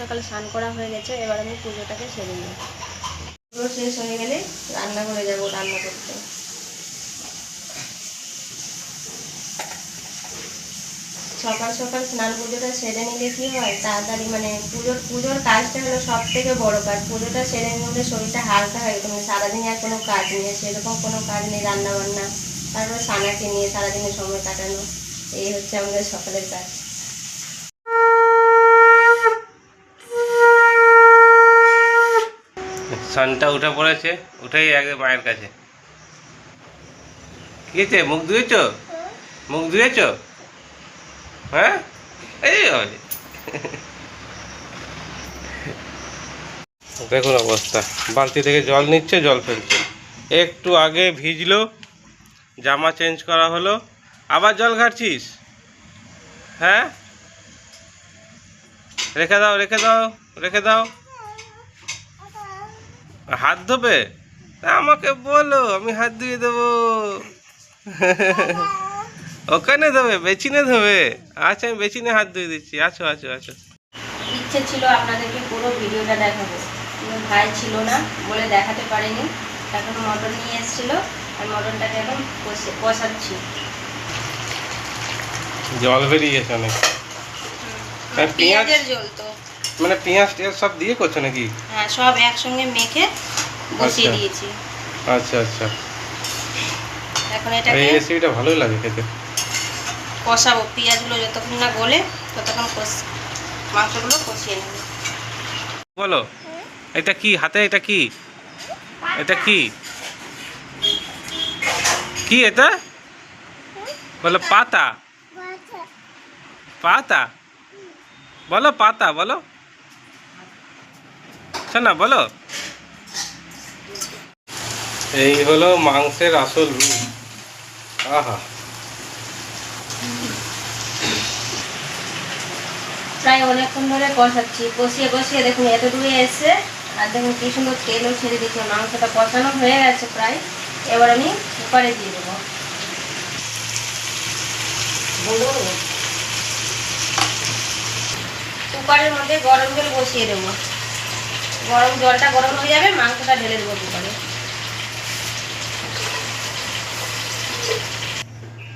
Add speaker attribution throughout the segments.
Speaker 1: সকাল স্নান করা হয়ে গেছে, এবার আমি পুজোটাকে সেরে নিই। পুজো শেষ হয়ে গেলে রান্না করে যাবো রান্না করতে। সকাল সকাল স্নান পুজোটা সেরে নিলে কি হয়, তাড়াতাড়ি মানে পুজোর কাজটা হলো সব থেকে বড় কাজ। পুজোটা সেরে নিলে শরীরটা হালকা হয়ে গেছে, মানে সারাদিনে আর কোনো কাজ নেই, সেরকম কোনো কাজ নেই, রান্না বান্না, তারপরে সানাকে নিয়ে সারাদিনের সময় কাটানো, এই হচ্ছে আমাদের সকালের কাজ।
Speaker 2: সানটা উঠে পড়েছে, উঠেই আগে মায়ের কাছে। কি হয়েছে, মুখ ধুয়েছ? মুখ ধুয়েছ? হ্যাঁ, এই দেখুন অবস্থা, বালতি থেকে জল নিচ্ছে, জল ফেলছে। একটু আগে ভিজলো, জামা চেঞ্জ করা হলো, আবার জল ঘাটছিস? হ্যাঁ, রেখে দাও রেখে দাও রেখে দাও। হাত ধোবে? আমাকে বলো, আমি হাত ধুয়ে দেবো। ওখানে ধোবে, বেচিনে ধোবে? আচ্ছা, আমি বেচিনে হাত ধুয়ে দিচ্ছি। আছো আছো আছো।
Speaker 1: ইচ্ছে ছিল আপনাদেরকে পুরো ভিডিওটা দেখাবো, কিন্তু ভাই ছিল না বলে দেখাতে পারিনি। এখন মটন নিয়ে এসেছিল, আর মটনটাকে এখন কষাচ্ছি।
Speaker 2: জল বেরিয়ে গেছে অনেক।
Speaker 1: পেঁয়াজের জল তো,
Speaker 2: মানে পেঁয়াজ টিয়াজ সব দিয়ে করছো নাকি?
Speaker 1: হ্যাঁ, সব একসঙ্গে মেখে বসিয়ে দিয়েছি।
Speaker 2: আচ্ছা আচ্ছা,
Speaker 1: এখন এটাকে
Speaker 2: এই রেসিপিটা ভালোই লাগে খেতে।
Speaker 1: কষাবো, পেঁয়াজগুলো যতক্ষণ না গলে ততক্ষণ মাংসগুলো কষিয়ে নেব।
Speaker 2: বলো, এটা কি হাতে? এটা কি? এটা কি? কি এটা? বলো পাতা। পাতা বলো, পাতা বলো, শোনা বলো। এই হলো মাংসের আসল রূপ। আহা,
Speaker 1: প্রায় অনেকক্ষণ ধরে কষাচ্ছি, কষিয়ে কষিয়ে দেখুন এত দূরে এসছে, আর দেখুন কি সুন্দর তেলও ছেড়ে দিচ্ছে। মাংসটা কষানো হয়ে গেছে প্রায়, এবার আমি কুকারে দিয়ে দেবো। কুকারের মধ্যে গরম জল বসিয়ে দেবো, জলটা গরম হয়ে যাবে, মাংসটা ঢেলে দেবো কুকারে।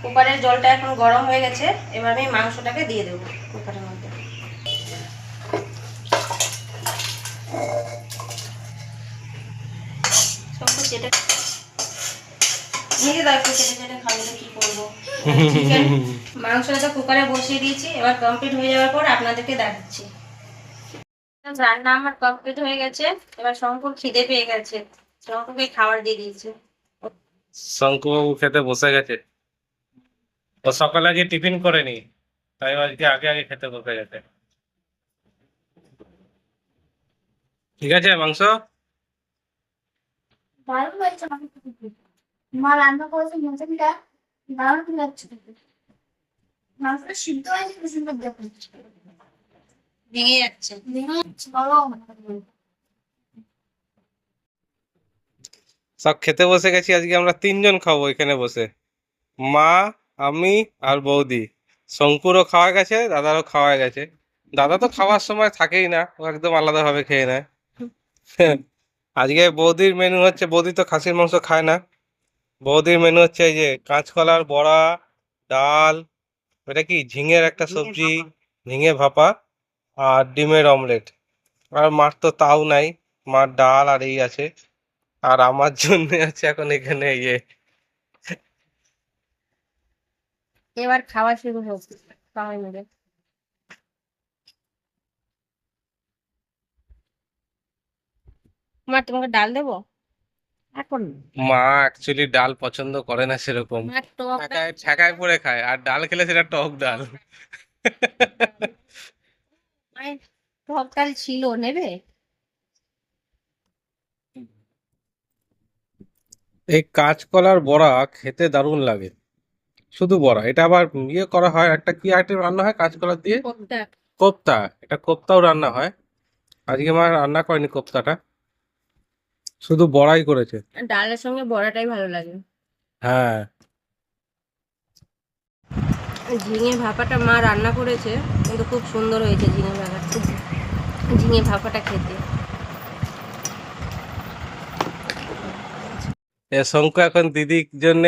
Speaker 1: কুকারের জলটা এখন গরম হয়ে গেছে, এবার আমি মাংসটাকে দিয়ে দেবো কুকারের মধ্যে। মাংসটা তো কুকারে বসিয়ে দিয়েছি, এবার কমপ্লিট হয়ে যাওয়ার পর আপনাদেরকে দেখাচ্ছি। রান্না আমার কমপ্লিট হয়ে গেছে, এবার শঙ্কুর খিদে পেয়ে গেছে, শঙ্কুকে খাবার দিয়ে দিয়েছে।
Speaker 2: শঙ্কুবাবু খেতে বসে গেছে। ও সকালে আগে টিফিন করেনি, তাই আজকে আগে আগে খেতে বসে গেছে। ঠিক আছে, মাংস
Speaker 3: দারুণ হয়েছে। মা রান্না করেছে, মশলাটা দারুণ লাগছে। মাংসটা সিদ্ধ হয়েছে, কি সুন্দর দেখুন,
Speaker 1: ভেঙে যাচ্ছে।
Speaker 3: বলো
Speaker 2: সব খেতে বসে গেছি। আজকে আমরা তিনজন খাবো এখানে বসে, মা, আমি আর বৌদি। শঙ্কুরও খাওয়া গেছে, দাদারও খাওয়া গেছে। দাদা তো খাওয়ার সময় থাকেই না, ও একদম আলাদাভাবে খেয়ে নেয়। আজকে বৌদির মেনু হচ্ছে, বৌদি তো খাসির মাংস খায় না। বৌদির মেনু হচ্ছে এই যে কাঁচকলার বড়া, ডাল, এটা কি ঝিঙের একটা সবজি, ঝিঙে ভাপা, আর ডিমের অমলেট। আর মার তো তাও নাই, মার ডাল আর এই আছে। আর আমার জন্য আছে এখন এখানে ইয়ে।
Speaker 1: এবার খাওয়া শুরু হোক সবাই মিলে। মা, তোমাকে ডাল দেবো এখন?
Speaker 2: মা অ্যাকচুয়ালি ডাল পছন্দ করে না সেরকম,
Speaker 1: মা টক ডাল,
Speaker 2: ঠেকায় ঠেকায় পড়ে খায়, আর ডাল খেলে সেটা টক ডাল।
Speaker 1: মায়ের টক ডাল ছিল, নেবে?
Speaker 2: এই কাঁচকলার বড়া খেতে দারুণ লাগে, শুধু বড়া। এটা আবার ইয়ে করা হয়, একটা কি আইটেম রান্না হয় কাঁচকলা দিয়ে?
Speaker 1: কোনটা?
Speaker 2: কোপ্তা। এটা কোপ্তাও রান্না হয়। আজকে মা রান্না করেনি কোপ্তাটা, শুধু বড়াই করেছে।
Speaker 1: ডালের সঙ্গে বড়াটাই ভালো লাগে।
Speaker 2: হ্যাঁ,
Speaker 1: ঝিঙে ভাপাটা মা রান্না করেছে, কিন্তু খুব সুন্দর হয়েছে ঝিঙে ভাপাটা। ঝিঙে ভাপাটা খেতে।
Speaker 2: শঙ্কু এখন দিদির জন্য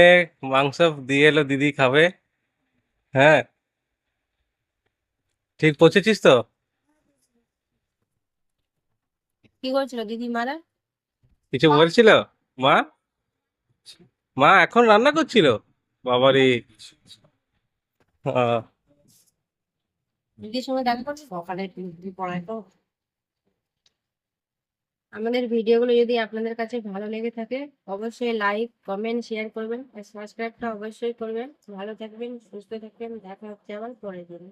Speaker 2: মাংস দিয়ে এলো, দিদি খাবে। হ্যাঁ, ঠিক পৌঁছেছিস তো?
Speaker 1: কি করছিল দিদি মারা?
Speaker 2: কিছু বলছিল মা? মা এখন রান্না করছিল? বাবারে। আহ,
Speaker 1: দিদির সঙ্গে দেখা করছি সকালে দিদি পড়ায় তো। আমাদের ভিডিওগুলো যদি আপনাদের কাছে ভালো লেগে থাকে অবশ্যই লাইক কমেন্ট শেয়ার করবেন আর সাবস্ক্রাইবটা অবশ্যই করবেন। ভালো থাকবেন, সুস্থ থাকবেন, দেখা হচ্ছে আবার পরের দিন।